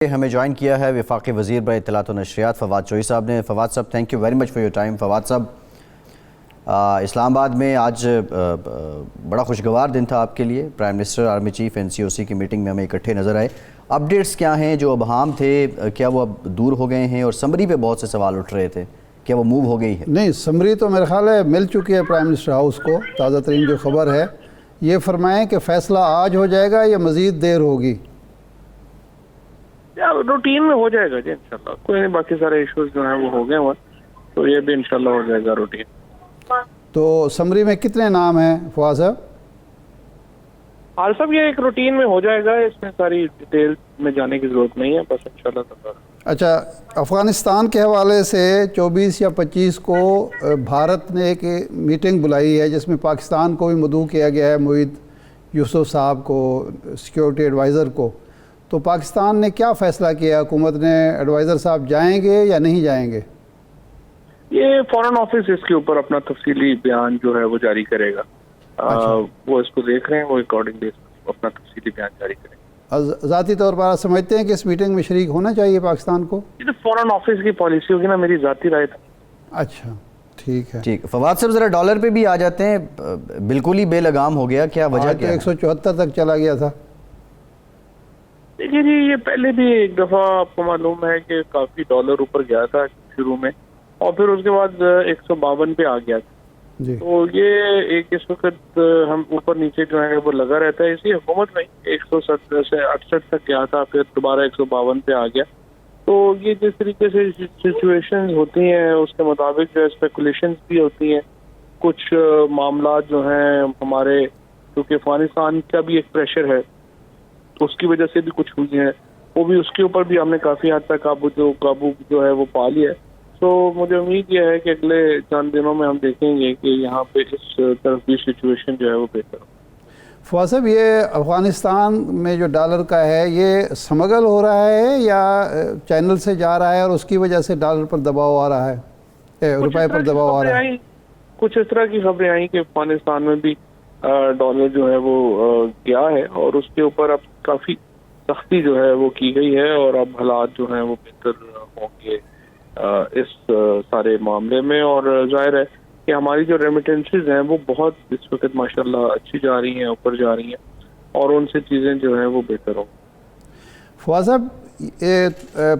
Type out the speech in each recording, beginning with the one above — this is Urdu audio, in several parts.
ہمیں جوائن کیا ہے وفاقی وزیر برائے اطلاعات و نشریات فواد چوہی صاحب نے۔ فواد صاحب thank you very much for your time. Fawad صاحب، اسلام آباد میں آج بڑا خوشگوار دن تھا آپ کے لیے۔ Prime minister, army chief, NCOC کی میٹنگ میں ہمیں اکٹھے نظر آئے۔ اپڈیٹس کیا ہیں؟ جو ابہام تھے کیا وہ اب دور ہو گئے ہیں؟ اور سمری پہ بہت سے سوال اٹھ رہے تھے، کیا وہ موو ہو گئی ہے؟ نہیں، سمری تو میرے خیال ہے مل چکی ہے پرائم منسٹر ہاؤس کو۔ تازہ ترین جو خبر ہے یہ فرمائیں کہ فیصلہ آج ہو جائے گا یا مزید دیر ہوگی؟ روٹین میں ہو جائے گا جی انشاءاللہ، کوئی نہیں، باقی سارے ایشوز جو ہیں وہ ہو گئے ہوئے، تو یہ بھی انشاءاللہ ہو جائے گا روٹین۔ تو سمری میں کتنے نام ہیں فواد صاحب؟ حال صاحب یہ ایک روٹین میں ہو جائے گا، اس میں ساری ڈیٹیل میں جانے کی ضرورت نہیں ہے، بس انشاءاللہ تعالی۔ اچھا، افغانستان کے حوالے سے 24 یا 25 کو بھارت نے ایک میٹنگ بلائی ہے جس میں پاکستان کو بھی مدعو کیا گیا ہے، معید یوسف صاحب کو، سیکیورٹی ایڈوائزر کو۔ تو پاکستان نے کیا فیصلہ کیا؟ حکومت نے ایڈوائزر صاحب جائیں گے یا نہیں جائیں گے؟ یہ فورن آفس اس کے اوپر اپنا تفصیلی بیان جو ہے وہ جاری کرے گا۔ وہ اس کو دیکھ رہے ہیں، وہ اکارڈنگلی اپنا تفصیلی بیان جاری کریں گے۔ ذاتی طور پر آپ سمجھتے ہیں کہ اس میٹنگ میں شریک ہونا چاہیے پاکستان کو؟ یہ تو فورن آفس کی پالیسی ہوگی نا، میری ذاتی رائے تھی۔ اچھا، ٹھیک ہے۔ ٹھیک، فواد صاحب ذرا ڈالر پہ بھی آ جاتے ہیں، بالکل ہی بے لگام ہو گیا، کیا وجہ کیا ہے؟ 174 تک چلا گیا تھا۔ دیکھیے جی، یہ پہلے بھی ایک دفعہ آپ کو معلوم ہے کہ کافی ڈالر اوپر گیا تھا شروع میں، اور پھر اس کے بعد 152 پہ آ گیا تھا جی، تو یہ ایک اس وقت ہم اوپر نیچے جو ہے وہ لگا رہتا ہے۔ اسی حکومت میں 170 سے 68 تک گیا تھا، پھر دوبارہ 152 پہ آ گیا۔ تو یہ جس طریقے سے سچویشن ہوتی ہیں اس کے مطابق جو اسپیکولیشنز بھی ہوتی ہیں، کچھ معاملات جو ہیں ہمارے، کیونکہ افغانستان کا بھی ایک پریشر ہے، اس کی وجہ سے بھی کچھ ہوئی ہیں، وہ بھی اس کے اوپر بھی ہم نے کافی حد تک قابو جو ہے وہ پا لیا ہے۔ تو مجھے امید یہ ہے کہ اگلے چند دنوں میں ہم دیکھیں گے کہ یہاں پہ اس طرف بھی سچویشن جو ہے وہ بہتر ہو۔ فواد صاحب، یہ افغانستان میں جو ڈالر کا ہے یہ سمگل ہو رہا ہے یا چینل سے جا رہا ہے اور اس کی وجہ سے ڈالر پر دباؤ آ رہا ہے، روپے پر دباؤ آ رہا ہے؟ کچھ اس طرح کی خبریں آئیں کہ افغانستان میں بھی ڈالر جو ہے وہ گیا ہے، اور اس کے اوپر اب کافی سختی جو ہے وہ کی گئی ہے، اور اب حالات جو ہیں وہ بہتر ہوں گے اس سارے معاملے میں۔ اور ظاہر ہے کہ ہماری جو ریمیٹنسز ہیں وہ بہت اس وقت ماشاءاللہ اچھی جا رہی ہیں، اوپر جا رہی ہیں، اور ان سے چیزیں جو ہیں وہ بہتر ہوں۔ فواد صاحب،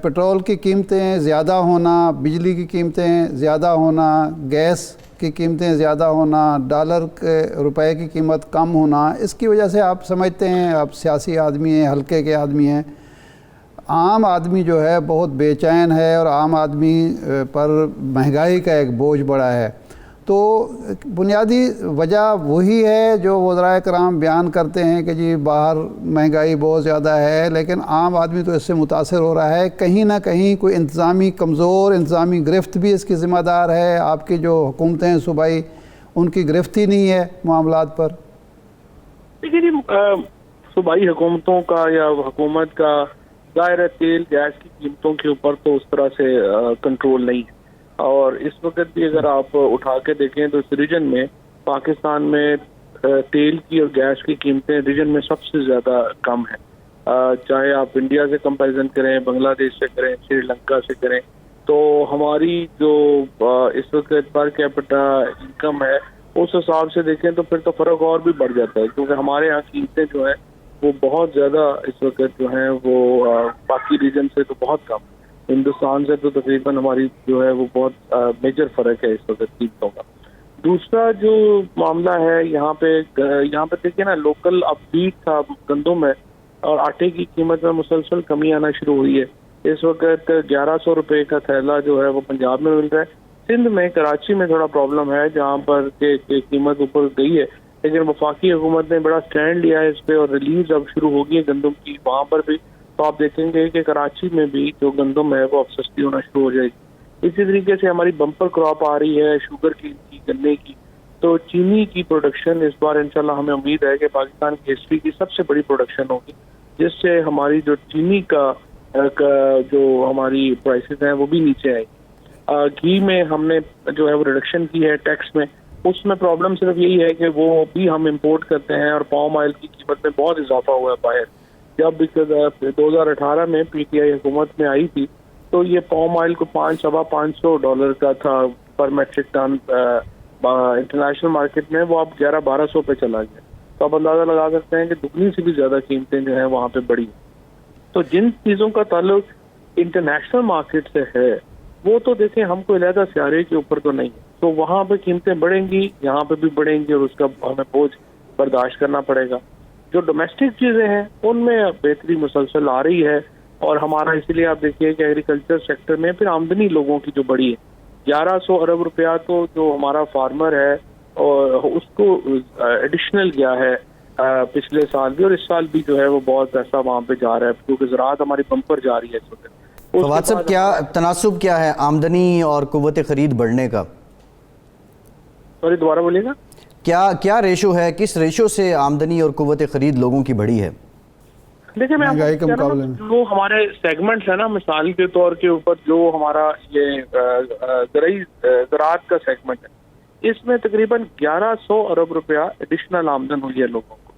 پٹرول کی قیمتیں زیادہ ہونا، بجلی کی قیمتیں زیادہ ہونا، گیس کی قیمتیں زیادہ ہونا، ڈالر کے روپے کی قیمت کم ہونا، اس کی وجہ سے آپ سمجھتے ہیں، آپ سیاسی آدمی ہیں، حلقے کے آدمی ہیں، عام آدمی جو ہے بہت بے چین ہے اور عام آدمی پر مہنگائی کا ایک بوجھ بڑا ہے، تو بنیادی وجہ وہی ہے جو وزرائے کرام بیان کرتے ہیں کہ جی باہر مہنگائی بہت زیادہ ہے، لیکن عام آدمی تو اس سے متاثر ہو رہا ہے۔ کہیں نہ کہیں کوئی انتظامی کمزور انتظامی گرفت بھی اس کی ذمہ دار ہے؟ آپ کی جو حکومتیں ہیں صوبائی، ان کی گرفت ہی نہیں ہے معاملات پر؟ دیکھیے جی، صوبائی حکومتوں کا یا حکومت کا ظاہر ہے تیل گیس کی قیمتوں کے اوپر تو اس طرح سے کنٹرول نہیں ہے، اور اس وقت بھی اگر آپ اٹھا کے دیکھیں تو اس ریجن میں پاکستان میں تیل کی اور گیس کی قیمتیں ریجن میں سب سے زیادہ کم ہیں، چاہے آپ انڈیا سے کمپیریزن کریں، بنگلہ دیش سے کریں، سری لنکا سے کریں، تو ہماری جو اس وقت پر کیپٹا انکم ہے اس حساب سے دیکھیں تو پھر تو فرق اور بھی بڑھ جاتا ہے، کیونکہ ہمارے یہاں قیمتیں جو ہیں وہ بہت زیادہ اس وقت جو ہیں وہ باقی ریجن سے تو بہت کم، ہندوستان سے تو تقریباً ہماری جو ہے وہ بہت میجر فرق ہے اس وقت قیمتوں کا۔ دوسرا جو معاملہ ہے یہاں پہ دیکھیں نا، لوکل اب بیٹ تھا گندم میں اور آٹے کی قیمت میں مسلسل کمی آنا شروع ہوئی ہے۔ اس وقت 1100 روپے کا تھیلا جو ہے وہ پنجاب میں مل رہا ہے، سندھ میں کراچی میں تھوڑا پرابلم ہے جہاں پر کہ قیمت اوپر گئی ہے، لیکن وفاقی حکومت نے بڑا سٹینڈ لیا ہے اس پہ، اور ریلیز اب شروع ہوگی ہے گندم کی وہاں پر بھی، تو آپ دیکھیں گے کہ کراچی میں بھی جو گندم ہے وہ اب سستی ہونا شروع ہو جائے گی۔ اسی طریقے سے ہماری بمپر کراپ آ رہی ہے شوگر کی، گنے کی، تو چینی کی پروڈکشن اس بار انشاءاللہ ہمیں امید ہے کہ پاکستان کی ہسٹری کی سب سے بڑی پروڈکشن ہوگی، جس سے ہماری جو چینی کا جو ہماری پرائسز ہیں وہ بھی نیچے آئے گی۔ گھی میں ہم نے جو ہے وہ ریڈکشن کی ہے ٹیکس میں، اس میں پرابلم صرف یہی ہے کہ وہ بھی ہم امپورٹ کرتے ہیں، اور پام آئل کی قیمت میں بہت اضافہ ہوا ہے باہر، جب 2018 میں پی ٹی آئی حکومت میں آئی تھی تو یہ پام آئل کو $500 کا تھا پر میٹرک ٹن، انٹرنیشنل مارکیٹ میں وہ اب 1100-1200 پہ چلا گیا. تو آپ اندازہ لگا سکتے ہیں کہ دگنی سے بھی زیادہ قیمتیں جو ہیں وہاں پہ بڑھی. تو جن چیزوں کا تعلق انٹرنیشنل مارکیٹ سے ہے وہ تو دیکھیں ہم کو علیحدہ سیارے کے اوپر تو نہیں ہے، تو وہاں پہ قیمتیں بڑھیں گی، یہاں پہ بھی بڑھیں گی اور اس کا ہمیں بوجھ برداشت کرنا پڑے گا. جو ڈومیسٹک چیزیں ہیں ان میں بہتری مسلسل آ رہی ہے، اور ہمارا اسی لیے آپ دیکھیے کہ ایگریکلچر سیکٹر میں پھر آمدنی لوگوں کی جو بڑی ہے 1100 ارب روپیہ تو جو ہمارا فارمر ہے اور اس کو ایڈیشنل گیا ہے پچھلے سال بھی، اور اس سال بھی جو ہے وہ بہت پیسہ وہاں پہ جا رہا ہے کیونکہ زراعت ہماری بمپر جا رہی ہے اس وقت. فواد صاحب کیا تناسب کیا ہے آمدنی اور قوت خرید بڑھنے کا؟ سوری دوبارہ بولیے گا. کیا ریشو ہے، کس ریشو سے آمدنی اور قوت خرید لوگوں کی بڑھی ہے؟ دیکھیں میں مہنگائی کے مقابلے میں جو ہمارے سیگمنٹس ہیں نا، مثال کے طور کے اوپر جو ہمارا یہ زراعت کا سیگمنٹ ہے اس میں تقریباً 1100 ارب روپیہ ایڈیشنل آمدن ہوئی ہے لوگوں کو.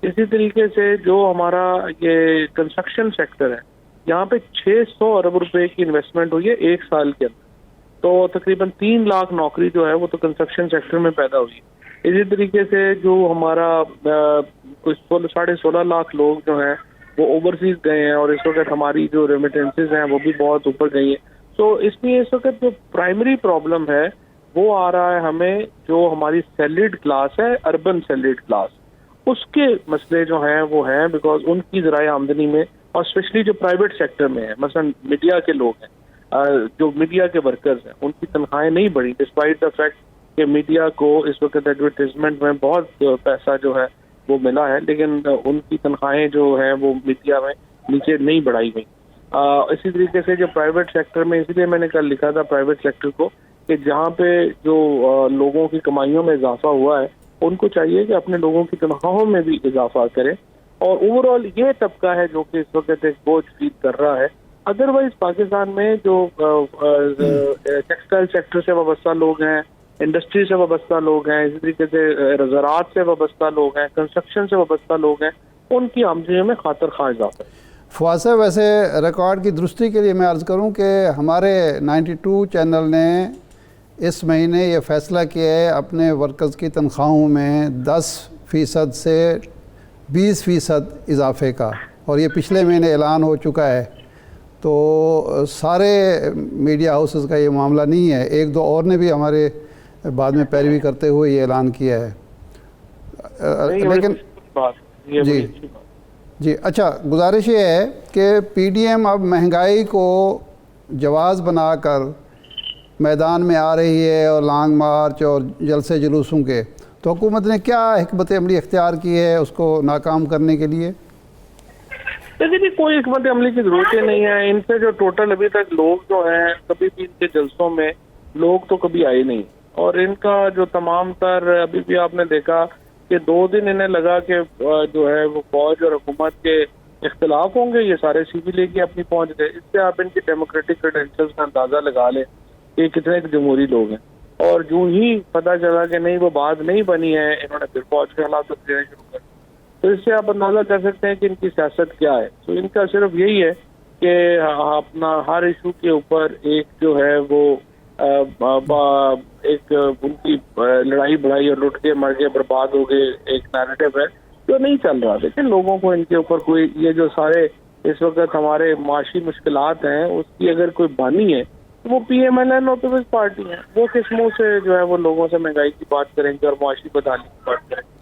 اسی طریقے سے جو ہمارا یہ کنسٹرکشن سیکٹر ہے یہاں پہ 600 ارب روپے کی انویسٹمنٹ ہوئی ہے ایک سال کے اندر، تو تقریباً 3 لاکھ نوکری جو ہے وہ تو کنسٹرکشن سیکٹر میں پیدا ہوئی ہے. اسی طریقے سے جو ہمارا کچھ 16.5 لاکھ لوگ جو ہیں وہ اوورسیز گئے ہیں، اور اس وقت ہماری جو ریمیٹنسز ہیں وہ بھی بہت اوپر گئی ہیں. تو اس لیے اس وقت جو پرائمری پرابلم ہے وہ آ رہا ہے ہمیں جو ہماری سیلریڈ کلاس ہے، اربن سیلریڈ کلاس، اس کے مسئلے جو ہیں وہ ہیں بیکاز ان کی ذرائع آمدنی میں، اور اسپیشلی جو پرائیویٹ سیکٹر میں ہیں، مثلا میڈیا کے لوگ ہیں، جو میڈیا کے ورکرز ہیں، ان کی تنخواہیں نہیں بڑھی ڈسپائٹ دا فیکٹ کہ میڈیا کو اس وقت ایڈورٹیزمنٹ میں بہت پیسہ جو ہے وہ ملا ہے، لیکن ان کی تنخواہیں جو ہیں وہ میڈیا میں نیچے نہیں بڑھائی گئی. اسی طریقے سے جو پرائیویٹ سیکٹر میں، اسی لیے میں نے کل لکھا تھا پرائیویٹ سیکٹر کو کہ جہاں پہ جو لوگوں کی کمائیوں میں اضافہ ہوا ہے ان کو چاہیے کہ اپنے لوگوں کی تنخواہوں میں بھی اضافہ کریں، اور اوور آل یہ طبقہ ہے جو کہ اس وقت ایک بوجھ فیل کر رہا ہے. ادروائز پاکستان میں جو ٹیکسٹائل سیکٹر سے وابستہ لوگ ہیں، انڈسٹری سے وابستہ لوگ ہیں، اسی طریقے سے زراعت سے وابستہ لوگ ہیں، کنسٹرکشن سے وابستہ لوگ ہیں، ان کی آمدنی میں خاطر خواہ اضافہ ہے. فواد صاحب ویسے ریکارڈ کی درستی کے لیے میں عرض کروں کہ ہمارے 92 چینل نے اس مہینے یہ فیصلہ کیا ہے اپنے ورکرز کی تنخواہوں میں 10% سے 20% اضافے کا، اور یہ پچھلے مہینے اعلان ہو چکا ہے. تو سارے میڈیا ہاؤسز کا یہ معاملہ نہیں ہے، 1-2 اور نے بھی ہمارے بعد میں پیروی کرتے ہوئے یہ اعلان کیا ہے. لیکن جی اچھا، گزارش یہ ہے کہ پی ڈی ایم اب مہنگائی کو جواز بنا کر میدان میں آ رہی ہے، اور لانگ مارچ اور جلسے جلوسوں کے، تو حکومت نے کیا حکمت عملی اختیار کی ہے اس کو ناکام کرنے کے لیے؟ لیکن کوئی حکمت عملی کی ضرورت ہی نہیں ہے. ان سے جو ٹوٹل ابھی تک لوگ جو ہیں کبھی بھی ان کے جلسوں میں لوگ تو کبھی آئے نہیں، اور ان کا جو تمام تر ابھی بھی آپ نے دیکھا کہ 2 دن انہیں لگا کہ جو ہے وہ فوج اور حکومت کے اختلاف ہوں گے، یہ سارے سی وی لے کے اپنی پہنچ گئے. اس سے آپ ان کی ڈیموکریٹک کریڈینشلز کا اندازہ لگا لیں کہ کتنے جمہوری لوگ ہیں. اور جو ہی پتہ چلا کہ نہیں وہ بات نہیں بنی ہے، انہوں نے پھر فوج کے خلاف دینے شروع کر. تو اس سے آپ اندازہ کر سکتے ہیں کہ ان کی سیاست کیا ہے. تو ان کا صرف یہی ہے کہ اپنا ہر ایشو کے اوپر ایک جو ہے وہ ایک ان کی لڑائی بڑھائی اور لٹ کے مر کے برباد ہو گئے ایک نیریٹو ہے جو نہیں چل رہا. لیکن لوگوں کو ان کے اوپر کوئی یہ جو سارے اس وقت ہمارے معاشی مشکلات ہیں اس کی اگر کوئی بانی ہے تو وہ پی ایم ایل این اور پیپلز پارٹی ہیں. وہ کس منہ سے جو ہے وہ لوگوں سے مہنگائی کی بات کریں گے اور معاشی بدحالی کی بات کریں گے؟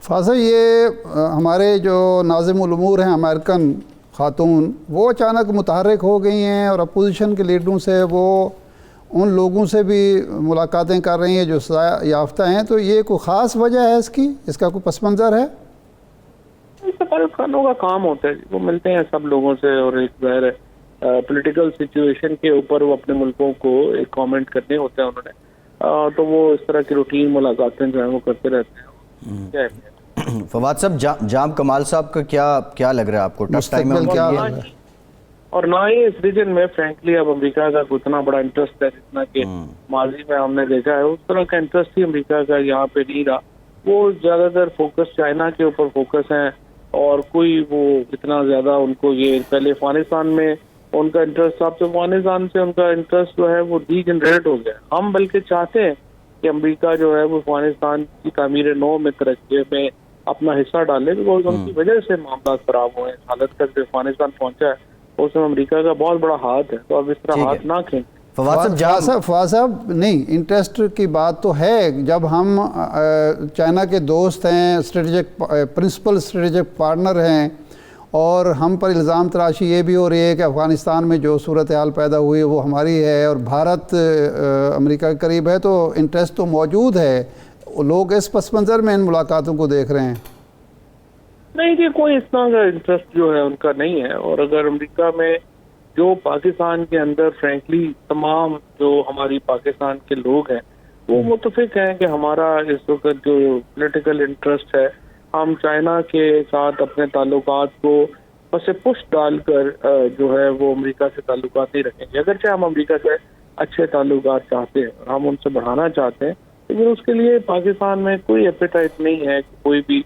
فاضل، یہ ہمارے جو ناظم الامور ہیں امریکن خاتون، وہ اچانک متحرک ہو گئی ہیں اور اپوزیشن کے لیڈروں سے وہ ان لوگوں سے بھی ملاقاتیں کر رہی ہیں جو سزا یافتہ ہیں. تو یہ کوئی خاص وجہ ہے اس کا کوئی پس منظر ہے؟ سفارت خانوں کا کام ہوتا ہے، وہ ملتے ہیں سب لوگوں سے اور ایک ظاہر پولیٹیکل سچویشن کے اوپر وہ اپنے ملکوں کو ایک کامنٹ کرنے ہوتے ہیں انہوں نے، تو وہ اس طرح کی روٹین ملاقاتیں جو ہیں وہ کرتے رہتے ہیں. فواد صاحب، جام کمال صاحب کا کیا لگ رہا ہے آپ کو؟ ٹف ٹائم ہے کیا ان لگ کے رہا لیے؟ ہے؟ اور نہ ہی اس ریجن میں فرینکلی اب امریکہ کا اتنا بڑا انٹرسٹ ہے جتنا کہ ماضی میں ہم نے دیکھا ہے. اس طرح کا انٹرسٹ ہی امریکہ کا یہاں پہ نہیں رہا. وہ زیادہ تر فوکس چائنا کے اوپر فوکس ہیں، اور کوئی وہ اتنا زیادہ ان کو یہ پہلے افغانستان میں ان کا انٹرسٹ تھا، تو افغانستان سے ان کا انٹرسٹ جو ہے وہ ڈی جنریٹ ہو گیا. ہم بلکہ چاہتے ہیں کہ امریکہ جو ہے وہ افغانستان کی تعمیر نو میں ترقی میں اپنا حصہ ڈالے، بیکاز ان کی وجہ سے معاملات خراب ہوئے ہیں. حالت تک جو افغانستان پہنچا ہے اس میں امریکہ کا بہت بڑا ہاتھ ہے، تو اب اس طرح ہاتھ نہ کھینچیں. فواز صاحب نہیں، انٹرسٹ کی بات تو ہے. جب ہم چائنا کے دوست ہیں، اسٹریٹجک پرنسپل اسٹریٹجک پارٹنر ہیں، اور ہم پر الزام تراشی یہ بھی ہو رہی ہے کہ افغانستان میں جو صورتحال پیدا ہوئی ہے وہ ہماری ہے، اور بھارت امریکہ کے قریب ہے، تو انٹرسٹ تو موجود ہے. لوگ اس پس منظر میں ان ملاقاتوں کو دیکھ رہے ہیں. نہیں جی، کوئی اس طرح کا انٹرسٹ جو ہے ان کا نہیں ہے. اور اگر امریکہ میں جو پاکستان کے اندر فرینکلی تمام جو ہماری پاکستان کے لوگ ہیں وہ متفق ہیں کہ ہمارا اس وقت جو پولیٹیکل انٹرسٹ ہے، ہم چائنا کے ساتھ اپنے تعلقات کو پس پش ڈال کر جو ہے وہ امریکہ سے تعلقات نہیں رکھیں گے. اگرچہ ہم امریکہ سے اچھے تعلقات چاہتے ہیں اور ہم ان سے بڑھانا چاہتے ہیں، لیکن اس کے لیے پاکستان میں کوئی ایپیٹائٹ نہیں ہے کہ کوئی بھی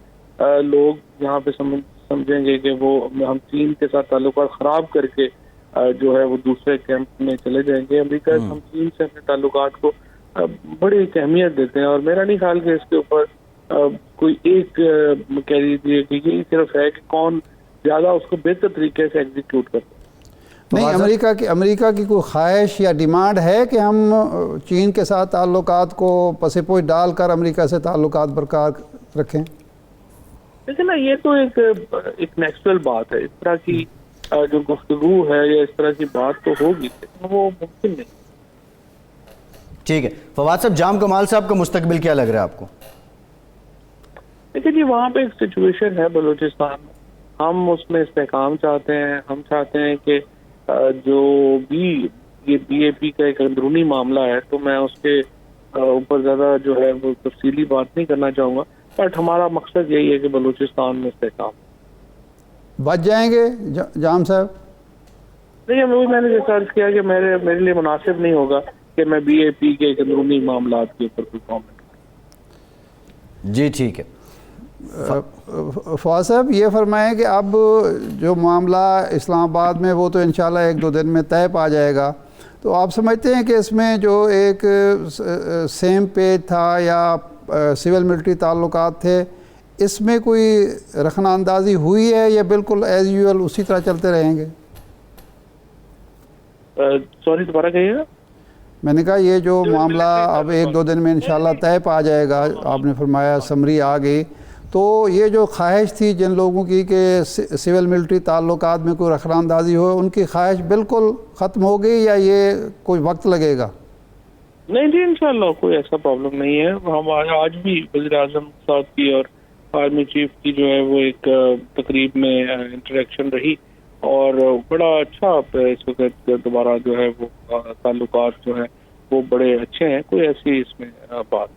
لوگ یہاں پہ سمجھیں گے کہ وہ ہم چین کے ساتھ تعلقات خراب کر کے جو ہے وہ دوسرے کیمپ میں چلے جائیں گے. امریکہ ہم چین سے اپنے تعلقات کو بڑی اہمیت دیتے ہیں، اور میرا نہیں خیال کہ اس کے اوپر کوئی ایک کہہ دیجیے کہ یہ صرف ہے کہ کون زیادہ اس کو بہتر طریقے سے ایگزیکیوٹ کرتے ہیں. نہیں، امریکہ کی کوئی خواہش یا ڈیمانڈ ہے کہ ہم چین کے ساتھ تعلقات کو پس پوش ڈال کر امریکہ سے تعلقات برقرار رکھیں؟ لیکن نا یہ تو ایک نیچرل بات ہے. اس طرح کی جو گفتگو ہے یا اس طرح کی بات تو ہوگی، لیکن وہ ممکن نہیں. ٹھیک ہے فواد صاحب، جام کمال صاحب کا مستقبل کیا لگ رہا ہے آپ کو؟ دیکھیں جی، وہاں پہ ایک سچویشن ہے بلوچستان میں، ہم اس میں استحکام چاہتے ہیں. ہم چاہتے ہیں کہ جو بھی یہ بی اے پی کا ایک اندرونی معاملہ ہے، تو میں اس کے اوپر زیادہ جو ہے وہ تفصیلی بات نہیں کرنا چاہوں گا، بٹ ہمارا مقصد یہی ہے کہ بلوچستان میں استحکام. بچ جائیں گے جام صاحب؟ نہیں، میں نے جیسا عرض کیا کہ میرے لیے مناسب نہیں ہوگا کہ میں بی اے پی کے ایک اندرونی معاملات کے اوپر کوئی کامنٹ کروں. جی ٹھیک ہے. فواز صاحب یہ فرمائیں کہ اب جو معاملہ اسلام آباد میں وہ تو انشاءاللہ 1-2 دن میں طے پا جائے گا، تو آپ سمجھتے ہیں کہ اس میں جو ایک سیم پیج تھا یا سول ملٹری تعلقات تھے، اس میں کوئی رخنہ اندازی ہوئی ہے یا بالکل ایز یوزول اسی طرح چلتے رہیں گے؟ سوری دوبارہ کہیے گا. میں نے کہا یہ جو معاملہ اب 1-2 دن میں انشاءاللہ طے پا جائے گا، آپ نے فرمایا سمری آ گئی، تو یہ جو خواہش تھی جن لوگوں کی کہ سول ملٹری تعلقات میں کوئی رخنہ اندازی ہو، ان کی خواہش بالکل ختم ہو گئی یا یہ کوئی وقت لگے گا؟ نہیں جی، انشاءاللہ کوئی ایسا پرابلم نہیں ہے. ہم آج بھی وزیر اعظم صاحب کی اور آرمی چیف کی جو ہے وہ ایک تقریب میں انٹریکشن رہی، اور بڑا اچھا اس وقت دوبارہ جو ہے وہ تعلقات جو ہے وہ بڑے اچھے ہیں. کوئی ایسی اس میں بات